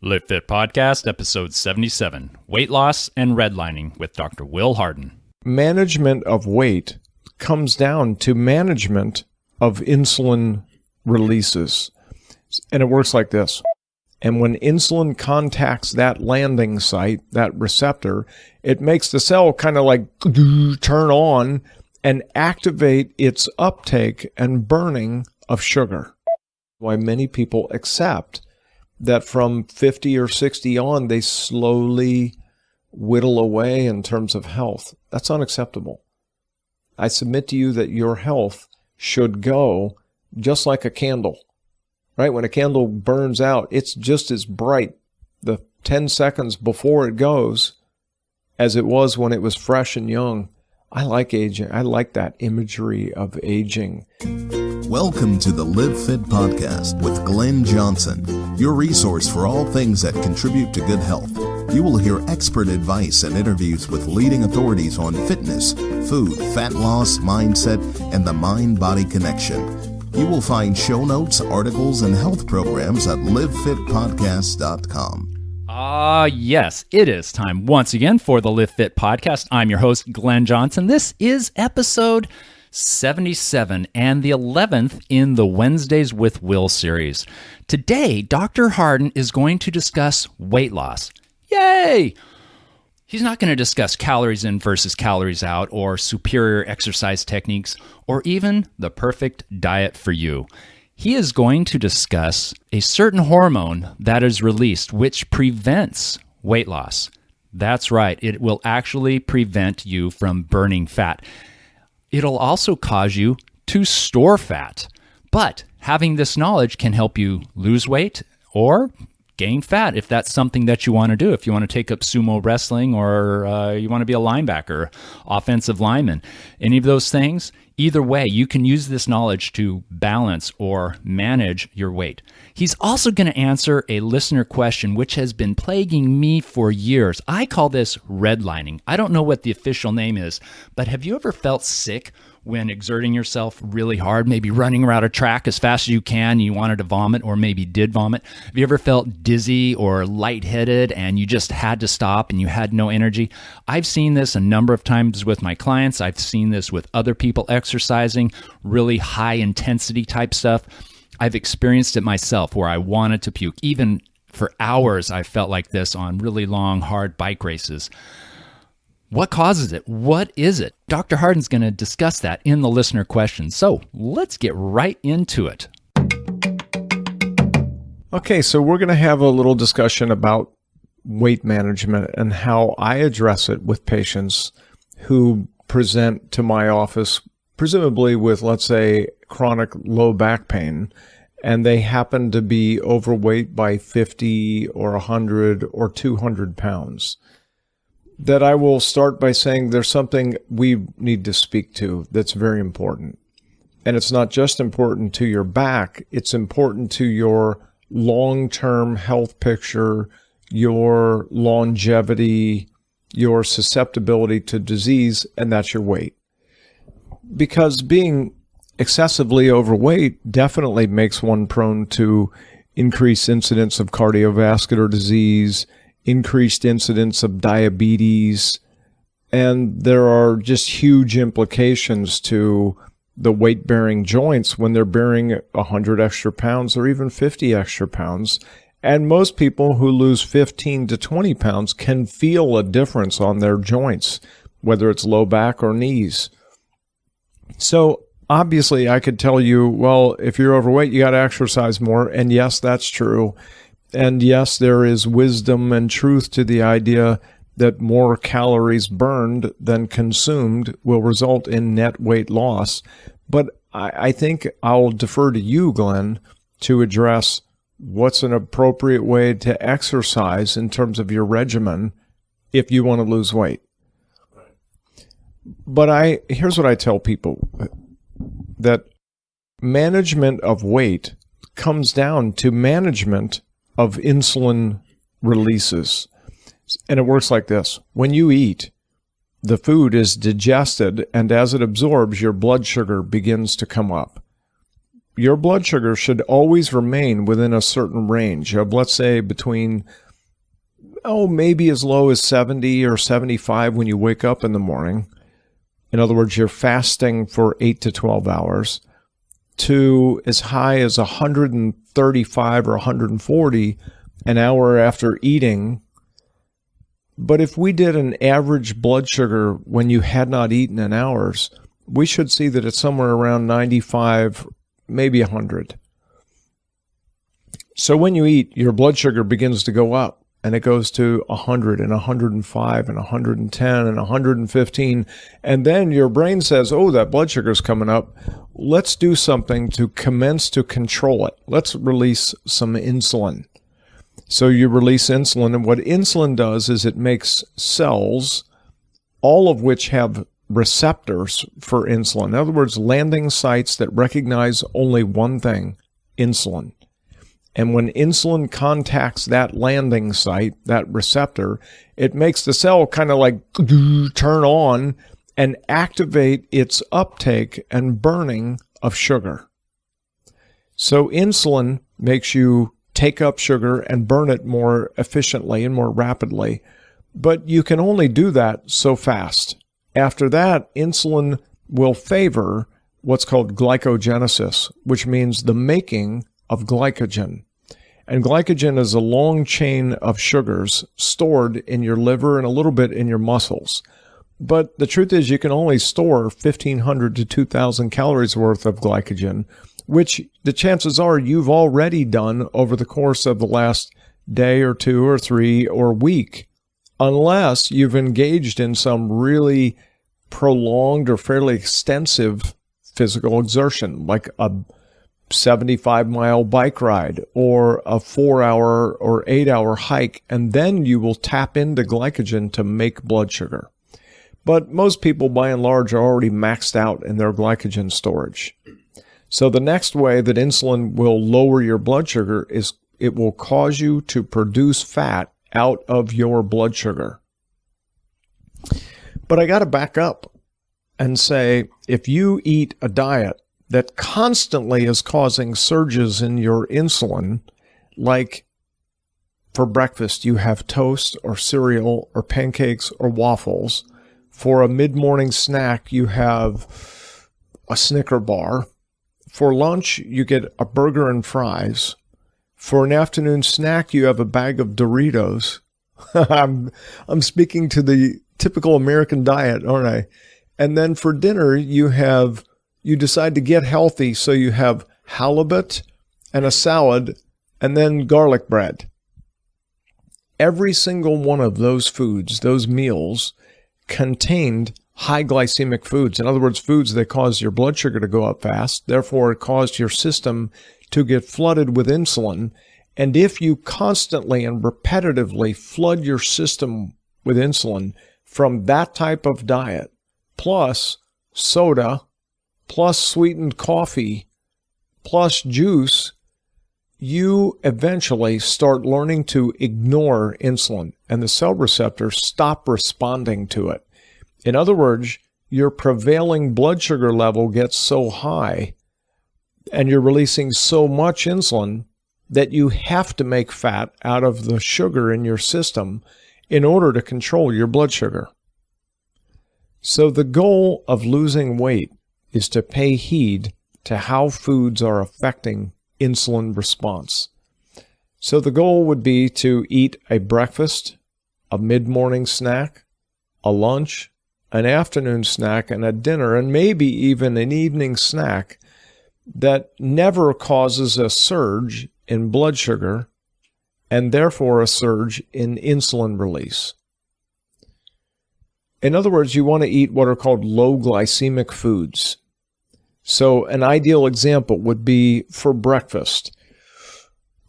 Live Fit Podcast, episode 77, Weight Loss and Redlining with Dr. Will Harden. Management of weight comes down to management of insulin releases. And it works like this. And when insulin contacts that landing site, that receptor, it makes the cell kind of like turn on and activate its uptake and burning of sugar. Why many people accept that from 50 or 60 on, they slowly whittle away in terms of health. That's unacceptable. I submit to you that your health should go just like a candle, right? When a candle burns out, it's just as bright the 10 seconds before it goes as it was when it was fresh and young. I like aging. I like that imagery of aging. Welcome to the Live Fit Podcast with Glenn Johnson, your resource for all things that contribute to good health. You will hear expert advice and interviews with leading authorities on fitness, food, fat loss, mindset, and the mind-body connection. You will find show notes, articles, and health programs at livefitpodcast.com. Yes, it is time once again for the Live Fit Podcast. I'm your host, Glenn Johnson. This is episode 77 and the 11th in the Wednesdays with Will series. Today, Dr. Harden is going to discuss weight loss. Yay! He's not going to discuss calories in versus calories out or superior exercise techniques or even the perfect diet for you. He is going to discuss a certain hormone that is released which prevents weight loss. That's right, it will actually prevent you from burning fat. It'll also cause you to store fat. But having this knowledge can help you lose weight or gain fat if that's something that you want to do. If you want to take up sumo wrestling or you want to be a linebacker, offensive lineman, any of those things, either way, you can use this knowledge to balance or manage your weight. He's also going to answer a listener question which has been plaguing me for years. I call this redlining. I don't know what the official name is, but have you ever felt sick when exerting yourself really hard, maybe running around a track as fast as you can, you wanted to vomit or maybe did vomit? Have you ever felt dizzy or lightheaded and you just had to stop and you had no energy? I've seen this a number of times with my clients. I've seen this with other people exercising, really high intensity type stuff. I've experienced it myself where I wanted to puke. Even for hours, I felt like this on really long, hard bike races. What causes it? What is it? Dr. Harden's going to discuss that in the listener question. So let's get right into it. Okay, so we're going to have a little discussion about weight management and how I address it with patients who present to my office, presumably with, let's say, chronic low back pain, and they happen to be overweight by 50 or 100 or 200 pounds. That I will start by saying there's something we need to speak to that's very important. And it's not just important to your back, it's important to your long-term health picture, your longevity, your susceptibility to disease, and that's your weight. Because being excessively overweight definitely makes one prone to increased incidence of cardiovascular disease, increased incidence of diabetes, and there are just huge implications to the weight-bearing joints when they're bearing 100 extra pounds or even 50 extra pounds. And most people who lose 15 to 20 pounds can feel a difference on their joints, whether it's low back or knees. So obviously I could tell you, well, if you're overweight, you got to exercise more. And yes, that's true. And yes, there is wisdom and truth to the idea that more calories burned than consumed will result in net weight loss. But I think I'll defer to you, Glenn, to address what's an appropriate way to exercise in terms of your regimen if you want to lose weight. But here's what I tell people, that management of weight comes down to management of insulin releases. And it works like this. When you eat, the food is digested, and as it absorbs, your blood sugar begins to come up. your blood sugar should always remain within a certain range of, let's say, between, maybe as low as 70 or 75 when you wake up in the morning. In other words, you're fasting for 8 to 12 hours, to as high as 135 or 140 an hour after eating. But if we did an average blood sugar when you had not eaten in hours, we should see that it's somewhere around 95, maybe 100. So when you eat, your blood sugar begins to go up, and it goes to 100 and 105 and 110 and 115. And then your brain says, that blood sugar is coming up. Let's do something to commence to control it. Let's release some insulin. So you release insulin, and what insulin does is it makes cells, all of which have receptors for insulin. In other words, landing sites that recognize only one thing, insulin. And when insulin contacts that landing site, that receptor, it makes the cell kind of like turn on and activate its uptake and burning of sugar. So insulin makes you take up sugar and burn it more efficiently and more rapidly. But you can only do that so fast. After that, insulin will favor what's called glycogenesis, which means the making of glycogen. And glycogen is a long chain of sugars stored in your liver and a little bit in your muscles. But the truth is you can only store 1,500 to 2,000 calories worth of glycogen, which the chances are you've already done over the course of the last day or 2 or 3 or week, unless you've engaged in some really prolonged or fairly extensive physical exertion, like a 75-mile bike ride or a 4-hour or 8-hour hike, and then you will tap into glycogen to make blood sugar. But most people, by and large, are already maxed out in their glycogen storage. So the next way that insulin will lower your blood sugar is it will cause you to produce fat out of your blood sugar. But I got to back up and say, if you eat a diet that constantly is causing surges in your insulin, like for breakfast you have toast or cereal or pancakes or waffles, for a mid-morning snack you have a Snicker bar, for lunch you get a burger and fries, for an afternoon snack you have a bag of Doritos. I'm speaking to the typical American diet, aren't I? And then for dinner you decide to get healthy, so you have halibut and a salad and then garlic bread. Every single one of those foods, those meals, contained high glycemic foods. In other words, foods that cause your blood sugar to go up fast. Therefore, it caused your system to get flooded with insulin. And if you constantly and repetitively flood your system with insulin from that type of diet, plus soda, plus sweetened coffee, plus juice, you eventually start learning to ignore insulin, and the cell receptors stop responding to it. In other words, your prevailing blood sugar level gets so high, and you're releasing so much insulin that you have to make fat out of the sugar in your system in order to control your blood sugar. So the goal of losing weight is to pay heed to how foods are affecting insulin response. So the goal would be to eat a breakfast, a mid-morning snack, a lunch, an afternoon snack, and a dinner, and maybe even an evening snack that never causes a surge in blood sugar and therefore a surge in insulin release. In other words, you want to eat what are called low glycemic foods. So an ideal example would be for breakfast,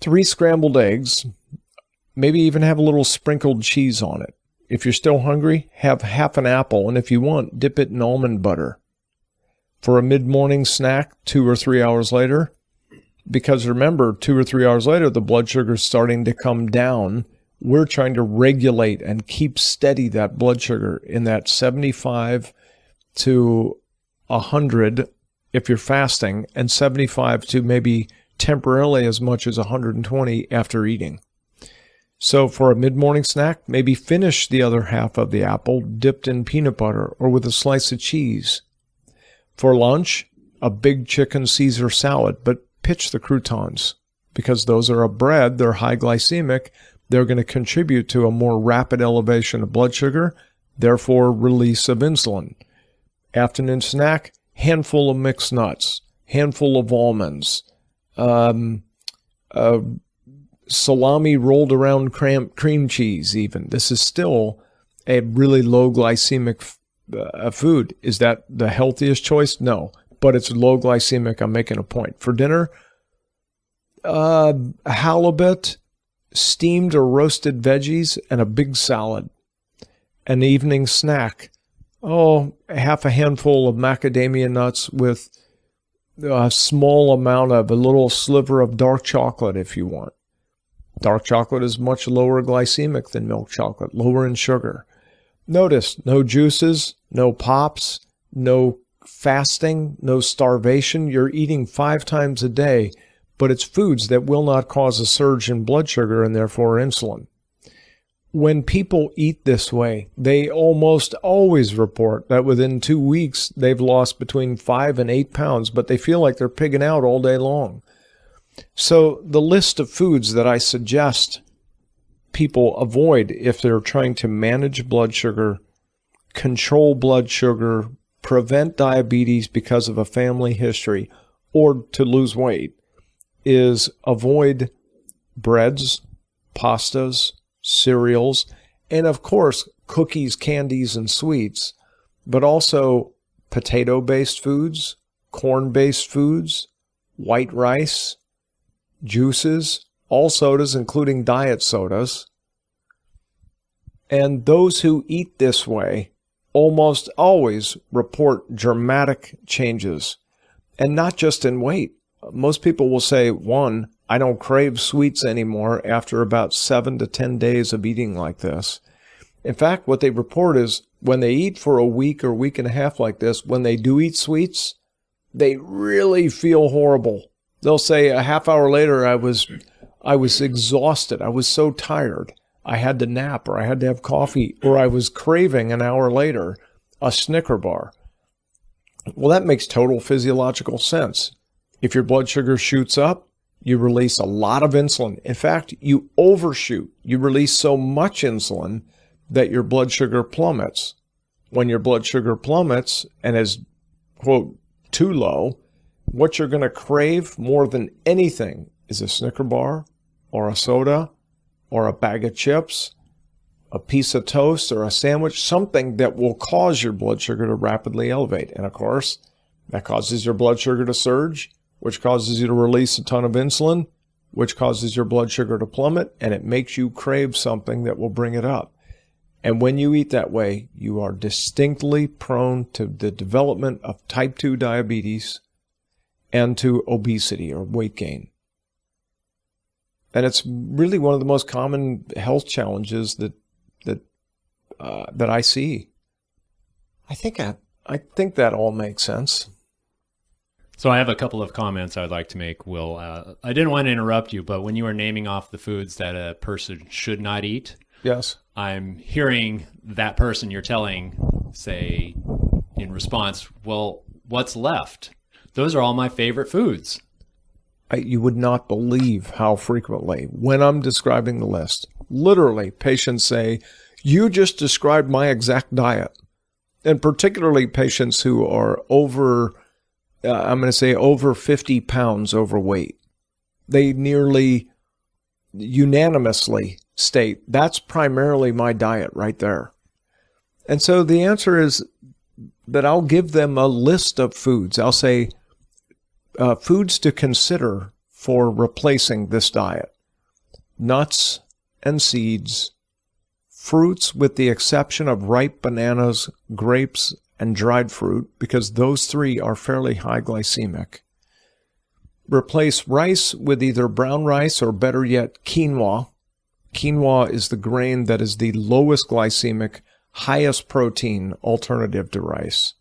3 scrambled eggs, maybe even have a little sprinkled cheese on it. If you're still hungry, have half an apple, and if you want, dip it in almond butter. For a mid-morning snack, 2 or 3 hours later, because remember, 2 or 3 hours later, the blood sugar is starting to come down. We're trying to regulate and keep steady that blood sugar in that 75 to 100 if you're fasting, and 75 to maybe temporarily as much as 120 after eating. So for a mid-morning snack, maybe finish the other half of the apple dipped in peanut butter or with a slice of cheese. For lunch, a big chicken Caesar salad, but pitch the croutons because those are a bread, they're high glycemic, they're going to contribute to a more rapid elevation of blood sugar, therefore release of insulin. Afternoon snack, handful of mixed nuts, handful of almonds, salami rolled around cream cheese even. This is still a really low glycemic food. Is that the healthiest choice? No, but it's low glycemic. I'm making a point. For dinner, halibut, steamed or roasted veggies, and a big salad. An evening snack, half a handful of macadamia nuts with a small amount of a little sliver of dark chocolate if you want. Dark chocolate is much lower glycemic than milk chocolate, lower in sugar. Notice, no juices, no pops, no fasting, no starvation. You're eating 5 times a day, but it's foods that will not cause a surge in blood sugar and therefore insulin. When people eat this way, they almost always report that within 2 weeks, they've lost between 5 and 8 pounds, but they feel like they're pigging out all day long. So the list of foods that I suggest people avoid if they're trying to manage blood sugar, control blood sugar, prevent diabetes because of a family history, or to lose weight, is avoid breads, pastas, cereals, and of course, cookies, candies, and sweets, but also potato-based foods, corn-based foods, white rice, juices, all sodas, including diet sodas. And those who eat this way almost always report dramatic changes, and not just in weight. Most people will say, 1, I don't crave sweets anymore after about 7 to 10 days of eating like this. In fact, what they report is when they eat for a week or week and a half like this, when they do eat sweets, they really feel horrible. They'll say a half hour later, I was exhausted. I was so tired. I had to nap, or I had to have coffee, or I was craving an hour later a Snicker bar. Well, that makes total physiological sense. If your blood sugar shoots up, you release a lot of insulin. In fact, you overshoot. You release so much insulin that your blood sugar plummets. When your blood sugar plummets and is, quote, too low, what you're going to crave more than anything is a Snicker bar or a soda or a bag of chips, a piece of toast or a sandwich, something that will cause your blood sugar to rapidly elevate. And of course, that causes your blood sugar to surge, which causes you to release a ton of insulin, which causes your blood sugar to plummet, and it makes you crave something that will bring it up. And when you eat that way, you are distinctly prone to the development of type 2 diabetes and to obesity or weight gain. And it's really one of the most common health challenges that I see. I think that all makes sense. So I have a couple of comments I'd like to make, Will. I didn't want to interrupt you, but when you were naming off the foods that a person should not eat, yes, I'm hearing that person you're telling say in response, well, what's left? Those are all my favorite foods. You would not believe how frequently, when I'm describing the list, literally patients say, you just described my exact diet. And particularly patients who are over 50 pounds overweight. They nearly unanimously state, that's primarily my diet right there. And so the answer is that I'll give them a list of foods. I'll say, foods to consider for replacing this diet: nuts and seeds, fruits with the exception of ripe bananas, grapes, and dried fruit, because those 3 are fairly high glycemic. Replace rice with either brown rice or, better yet, quinoa. Quinoa is the grain that is the lowest glycemic, highest protein alternative to rice.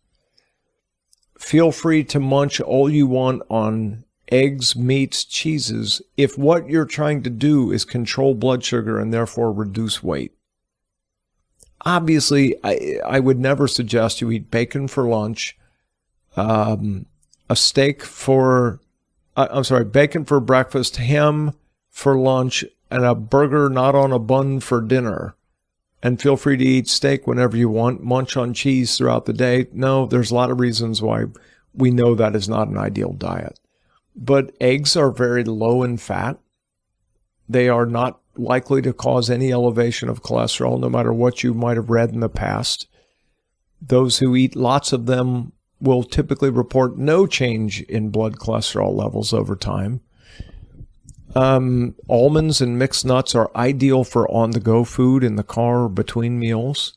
feel free to munch all you want on eggs, meats, cheeses, if what you're trying to do is control blood sugar and therefore reduce weight. Obviously, I would never suggest you eat bacon for lunch, bacon for breakfast, ham for lunch, and a burger not on a bun for dinner. And feel free to eat steak whenever you want, munch on cheese throughout the day. No, there's a lot of reasons why we know that is not an ideal diet. But eggs are very low in fat. They are not likely to cause any elevation of cholesterol, no matter what you might have read in the past. Those who eat lots of them will typically report no change in blood cholesterol levels over time. Almonds and mixed nuts are ideal for on-the-go food in the car or between meals.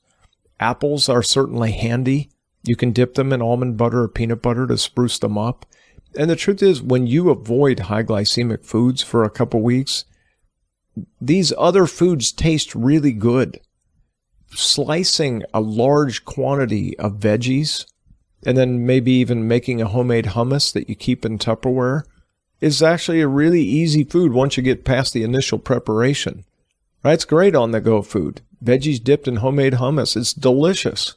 Apples are certainly handy. You can dip them in almond butter or peanut butter to spruce them up. And the truth is, when you avoid high glycemic foods for a couple weeks, these other foods taste really good. Slicing a large quantity of veggies and then maybe even making a homemade hummus that you keep in Tupperware is actually a really easy food once you get past the initial preparation. Right? It's great on-the-go food. Veggies dipped in homemade hummus. It's delicious.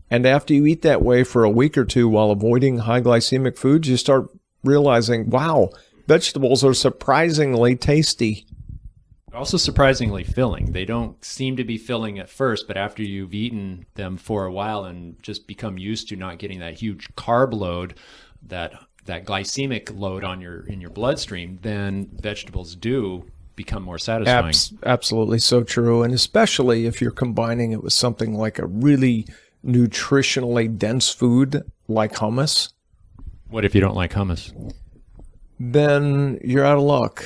And after you eat that way for a week or two while avoiding high glycemic foods, you start realizing, wow, vegetables are surprisingly tasty. Also surprisingly filling. They don't seem to be filling at first, but after you've eaten them for a while and just become used to not getting that huge carb load, that glycemic load in your bloodstream, then vegetables do become more satisfying. Absolutely so true. And especially if you're combining it with something like a really nutritionally dense food like hummus. What if you don't like hummus? Then you're out of luck.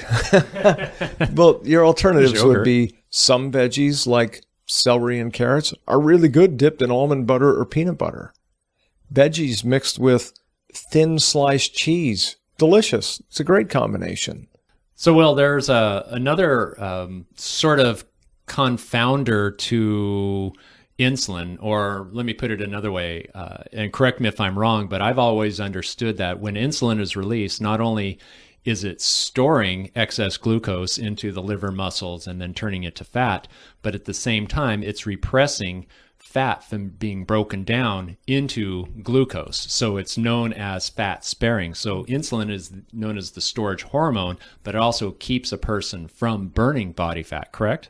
Well, your alternatives would be some veggies like celery and carrots are really good dipped in almond butter or peanut butter. Veggies mixed with thin sliced cheese. Delicious. It's a great combination. So, Will, there's another sort of confounder to insulin, or let me put it another way, and correct me if I'm wrong, but I've always understood that when insulin is released, not only is it storing excess glucose into the liver muscles and then turning it to fat, but at the same time, it's repressing fat from being broken down into glucose. So it's known as fat sparing. So insulin is known as the storage hormone, but it also keeps a person from burning body fat, correct?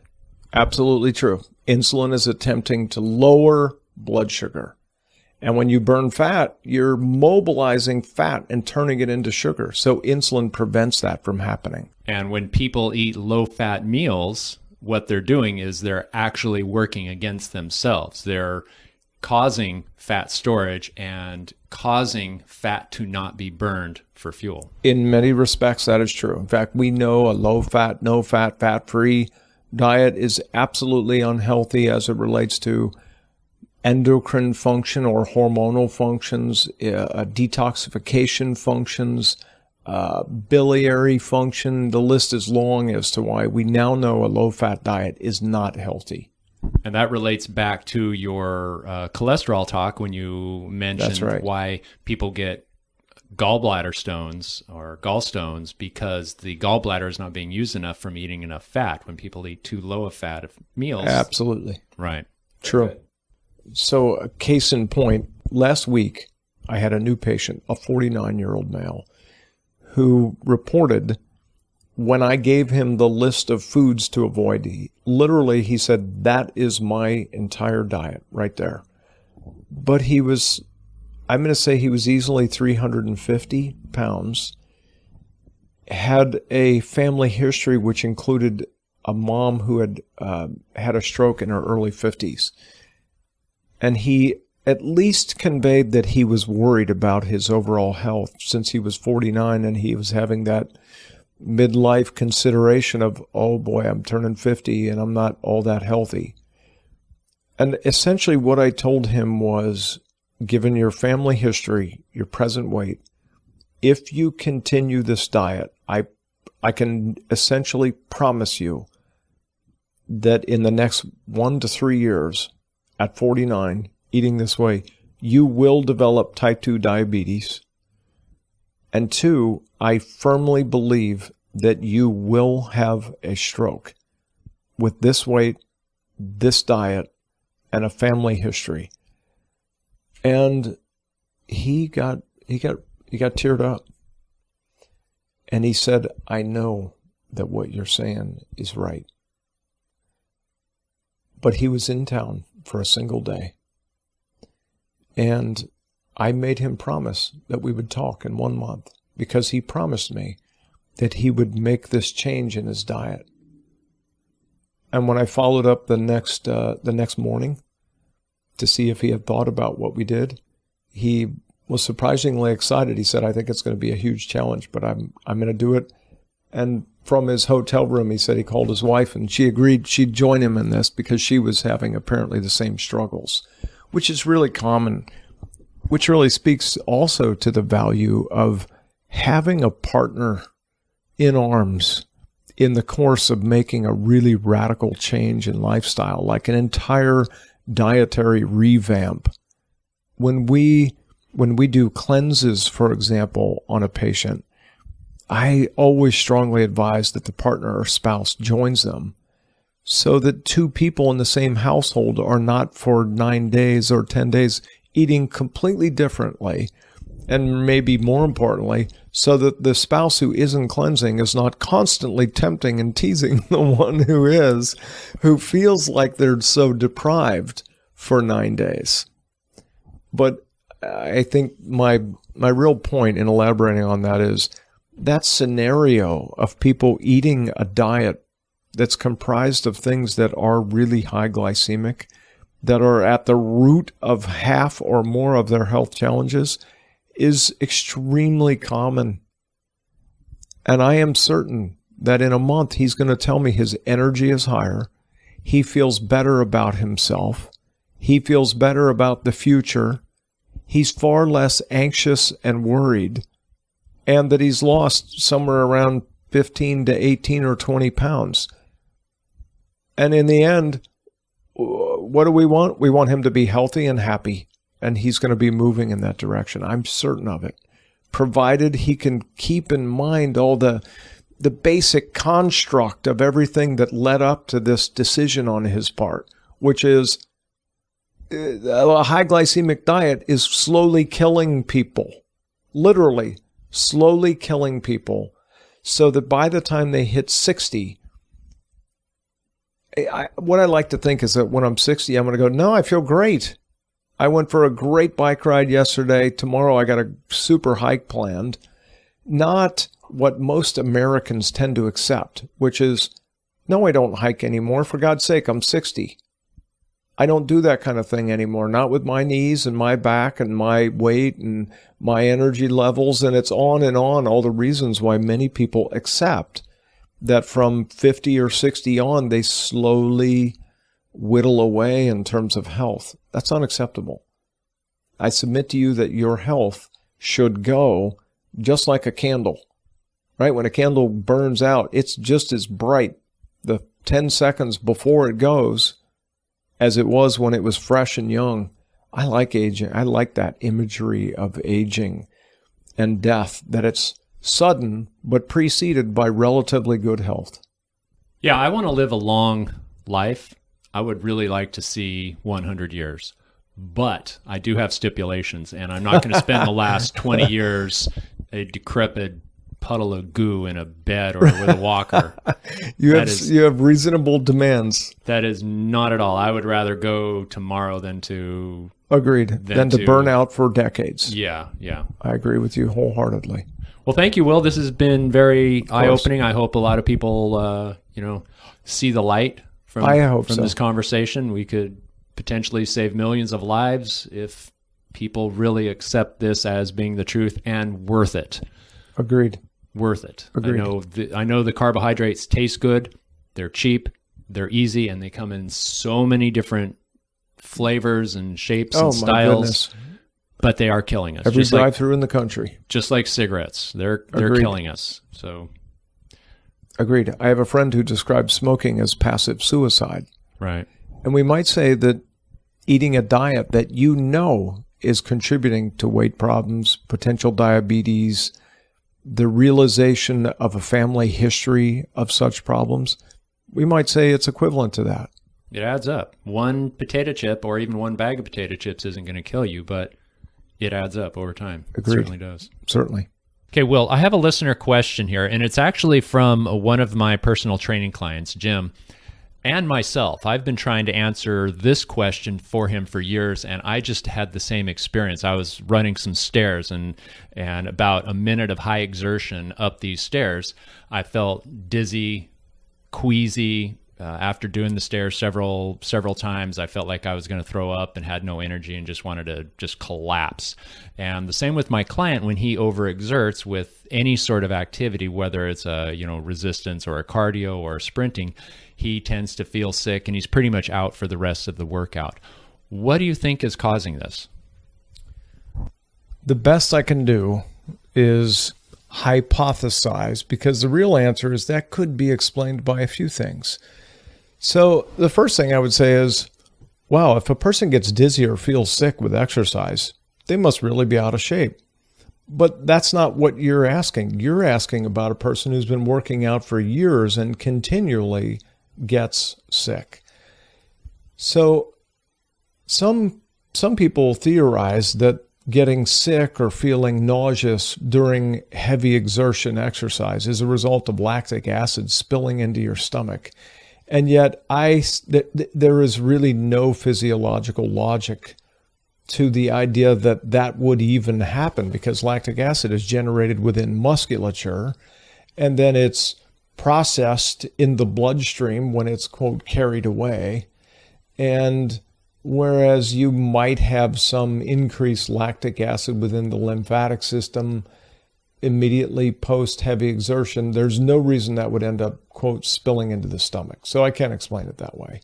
Absolutely true. Insulin is attempting to lower blood sugar. And when you burn fat, you're mobilizing fat and turning it into sugar. So insulin prevents that from happening. And when people eat low-fat meals, what they're doing is they're actually working against themselves. They're causing fat storage and causing fat to not be burned for fuel. In many respects, that is true. In fact, we know a low-fat, no-fat, fat-free diet is absolutely unhealthy as it relates to endocrine function or hormonal functions, detoxification functions, biliary function. The list is long as to why we now know a low-fat diet is not healthy. And that relates back to your cholesterol talk when you mentioned why people get gallbladder stones or gallstones, because the gallbladder is not being used enough from eating enough fat when people eat too low of fat of meals. Absolutely. Right. True. So a case in point, last week I had a new patient, a 49-year-old male, who reported when I gave him the list of foods to avoid, he said, that is my entire diet right there. But I'm going to say he was easily 350 pounds, had a family history which included a mom who had had a stroke in her early 50s. And he at least conveyed that he was worried about his overall health since he was 49 and he was having that midlife consideration of, oh boy, I'm turning 50 and I'm not all that healthy. And essentially what I told him was, given your family history, your present weight, if you continue this diet, I can essentially promise you that in the next 1 to 3 years, at 49, eating this way, you will develop type 2 diabetes. And 2, I firmly believe that you will have a stroke with this weight, this diet, and a family history. And he got teared up. And he said, I know that what you're saying is right. But he was in town for a single day. And I made him promise that we would talk in 1 month, because he promised me that he would make this change in his diet. And when I followed up the next morning to see if he had thought about what we did, he was surprisingly excited. He said, I think it's going to be a huge challenge, but I'm going to do it. And from his hotel room, he said he called his wife, and she agreed she'd join him in this because she was having apparently the same struggles, which is really common, which really speaks also to the value of having a partner in arms in the course of making a really radical change in lifestyle, like an entire dietary revamp. When we do cleanses, for example, on a patient, I always strongly advise that the partner or spouse joins them so that 2 people in the same household are not for 9 days or 10 days eating completely differently. And maybe more importantly, so that the spouse who isn't cleansing is not constantly tempting and teasing the one who feels like they're so deprived for 9 days. But I think my real point in elaborating on that is that scenario of people eating a diet that's comprised of things that are really high glycemic, that are at the root of half or more of their health challenges, is extremely common. And I am certain that in a month he's going to tell me his energy is higher, he feels better about himself, he feels better about the future, he's far less anxious and worried, and that he's lost somewhere around 15 to 18 or 20 pounds. And in the end, what do we want? We want him to be healthy and happy, and he's going to be moving in that direction. I'm certain of it, provided he can keep in mind all the basic construct of everything that led up to this decision on his part, which is a high glycemic diet is slowly killing people, literally slowly killing people, so that by the time they hit 60, what I like to think is that when I'm 60, I'm going to go, no, I feel great. I went for a great bike ride yesterday. Tomorrow I got a super hike planned. Not what most Americans tend to accept, which is, no, I don't hike anymore. For God's sake, I'm 60. I don't do that kind of thing anymore, not with my knees and my back and my weight and my energy levels. And it's on and on, all the reasons why many people accept that from 50 or 60 on, they slowly whittle away in terms of health. That's unacceptable. I submit to you that your health should go just like a candle, right? When a candle burns out, it's just as bright the 10 seconds before it goes as it was when it was fresh and young. I like aging. I like that imagery of aging and death, that it's sudden but preceded by relatively good health. Yeah, I want to live a long life. I would really like to see 100 years, but I do have stipulations, and I'm not going to spend the last 20 years a decrepit puddle of goo in a bed or with a walker. You have reasonable demands. That is not at all. I would rather go tomorrow than to... Agreed. Than to burn out for decades. Yeah. I agree with you wholeheartedly. Well, thank you, Will. This has been very eye-opening. I hope a lot of people, see the light from this conversation. We could potentially save millions of lives if people really accept this as being the truth and worth it. Agreed. Worth it. Agreed. I know the carbohydrates taste good. They're cheap. They're easy, and they come in so many different flavors and shapes and styles. Goodness. But they are killing us. Every drive-through in the country. Just like cigarettes. They're killing us. So, agreed. I have a friend who describes smoking as passive suicide. Right. And we might say that eating a diet that you know is contributing to weight problems, potential diabetes, the realization of a family history of such problems, we might say it's equivalent to that. It adds up. One potato chip or even one bag of potato chips isn't going to kill you, but it adds up over time. Agreed. It certainly does. Certainly. Okay, Will, I have a listener question here, and it's actually from one of my personal training clients, Jim, and myself. I've been trying to answer this question for him for years, and I just had the same experience. I was running some stairs, and about a minute of high exertion up these stairs, I felt dizzy, queasy. After doing the stairs several times, I felt like I was going to throw up and had no energy and just wanted to just collapse. And the same with my client when he overexerts with any sort of activity, whether it's a resistance or a cardio or sprinting, he tends to feel sick and he's pretty much out for the rest of the workout. What do you think is causing this? The best I can do is hypothesize, because the real answer is that could be explained by a few things. So the first thing I would say is, wow, if a person gets dizzy or feels sick with exercise, they must really be out of shape. But that's not what you're asking. You're asking about a person who's been working out for years and continually gets sick. So some people theorize that getting sick or feeling nauseous during heavy exertion exercise is a result of lactic acid spilling into your stomach. And yet there is really no physiological logic to the idea that that would even happen, because lactic acid is generated within musculature and then it's processed in the bloodstream when it's, quote, carried away. And whereas you might have some increased lactic acid within the lymphatic system immediately post heavy exertion, there's no reason that would end up, quote, spilling into the stomach. So I can't explain it that way.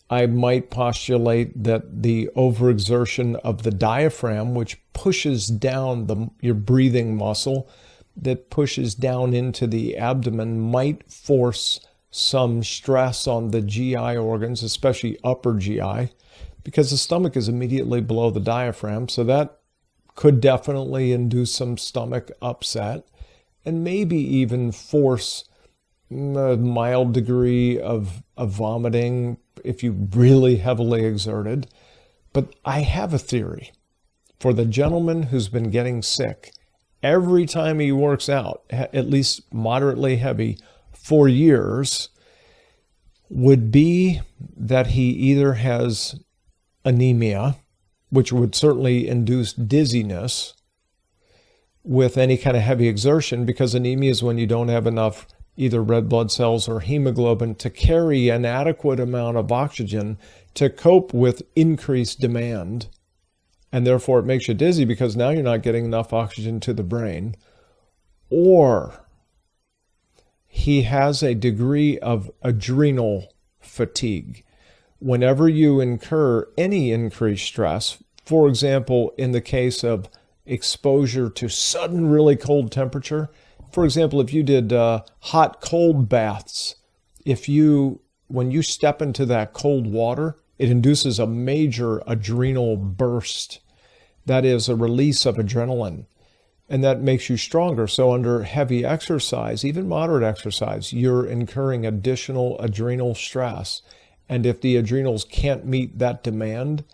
I might postulate that the overexertion of the diaphragm, which pushes down your breathing muscle, that pushes down into the abdomen, might force some stress on the GI organs, especially upper GI, because the stomach is immediately below the diaphragm. So that could definitely induce some stomach upset and maybe even force a mild degree of vomiting if you really heavily exerted. But I have a theory for the gentleman who's been getting sick every time he works out, at least moderately heavy, for years, would be that he either has anemia, which would certainly induce dizziness with any kind of heavy exertion, because anemia is when you don't have enough either red blood cells or hemoglobin to carry an adequate amount of oxygen to cope with increased demand. And therefore it makes you dizzy because now you're not getting enough oxygen to the brain. Or he has a degree of adrenal fatigue. Whenever you incur any increased stress, for example, in the case of exposure to sudden really cold temperature, for example, if you did hot cold baths, when you step into that cold water, it induces a major adrenal burst. That is a release of adrenaline, and that makes you stronger. So under heavy exercise, even moderate exercise, you're incurring additional adrenal stress. And if the adrenals can't meet that demand,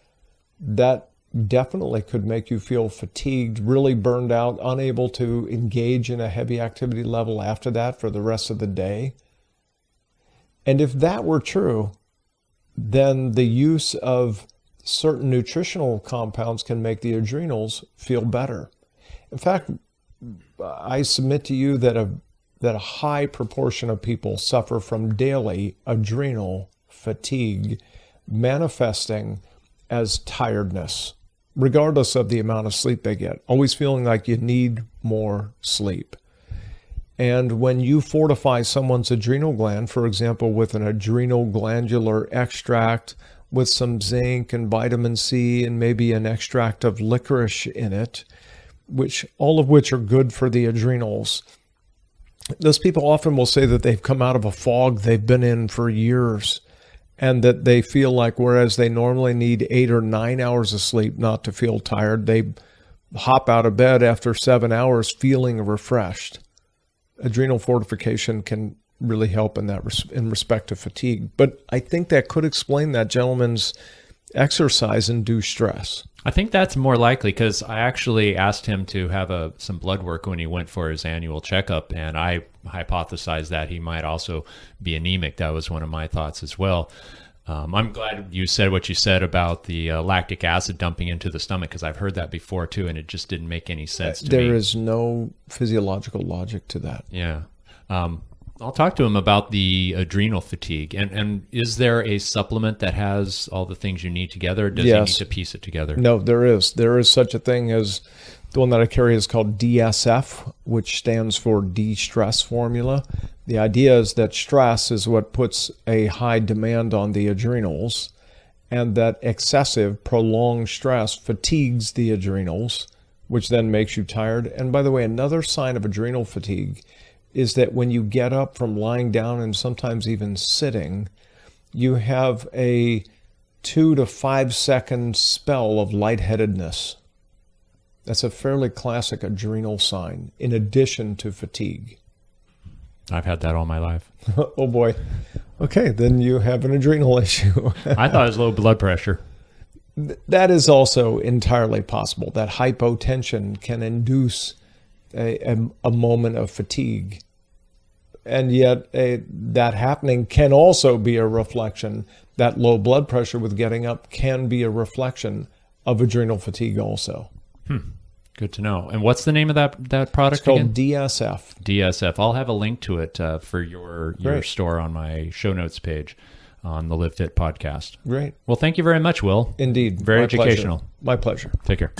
that definitely could make you feel fatigued, really burned out, unable to engage in a heavy activity level after that for the rest of the day. And if that were true, then the use of certain nutritional compounds can make the adrenals feel better. In fact, I submit to you that a high proportion of people suffer from daily adrenal fatigue, manifesting as tiredness, regardless of the amount of sleep they get, always feeling like you need more sleep. And when you fortify someone's adrenal gland, for example, with an adrenal glandular extract with some zinc and vitamin C and maybe an extract of licorice in it, all of which are good for the adrenals, those people often will say that they've come out of a fog they've been in for years. and that they feel like whereas they normally need 8 or 9 hours of sleep not to feel tired, they hop out of bed after 7 hours feeling refreshed. Adrenal fortification can really help in that in respect to fatigue. But I think that could explain that gentleman's exercise-induced stress. I think that's more likely because I actually asked him to have some blood work when he went for his annual checkup, and I hypothesized that he might also be anemic. That was one of my thoughts as well. I'm glad you said what you said about the lactic acid dumping into the stomach, because I've heard that before too, and it just didn't make any sense to me. There is no physiological logic to that. Yeah. I'll talk to him about the adrenal fatigue. And is there a supplement that has all the things you need together? Or does he need to piece it together? No, there is. There is such a thing as the one that I carry is called DSF, which stands for de-stress formula. The idea is that stress is what puts a high demand on the adrenals, and that excessive, prolonged stress fatigues the adrenals, which then makes you tired. And by the way, another sign of adrenal fatigue is that when you get up from lying down and sometimes even sitting, you have a 2 to 5 second spell of lightheadedness. That's a fairly classic adrenal sign, in addition to fatigue. I've had that all my life. Oh boy. Okay, then you have an adrenal issue. I thought it was low blood pressure. That is also entirely possible. That hypotension can induce a moment of fatigue. And yet that happening can also be a reflection. That low blood pressure with getting up can be a reflection of adrenal fatigue also. Good to know. And what's the name of that product It's called again? DSF. DSF. I'll have a link to it for your store on my show notes page on the Live Fit podcast. Great. Well, thank you very much, Will. Indeed. Very My educational. Pleasure. My pleasure. Take care.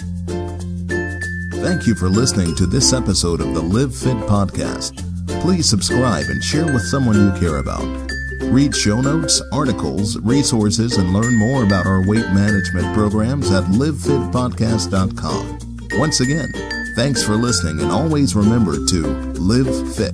Thank you for listening to this episode of the Live Fit podcast. Please subscribe and share with someone you care about. Read show notes, articles, resources, and learn more about our weight management programs at livefitpodcast.com. Once again, thanks for listening, and always remember to live fit.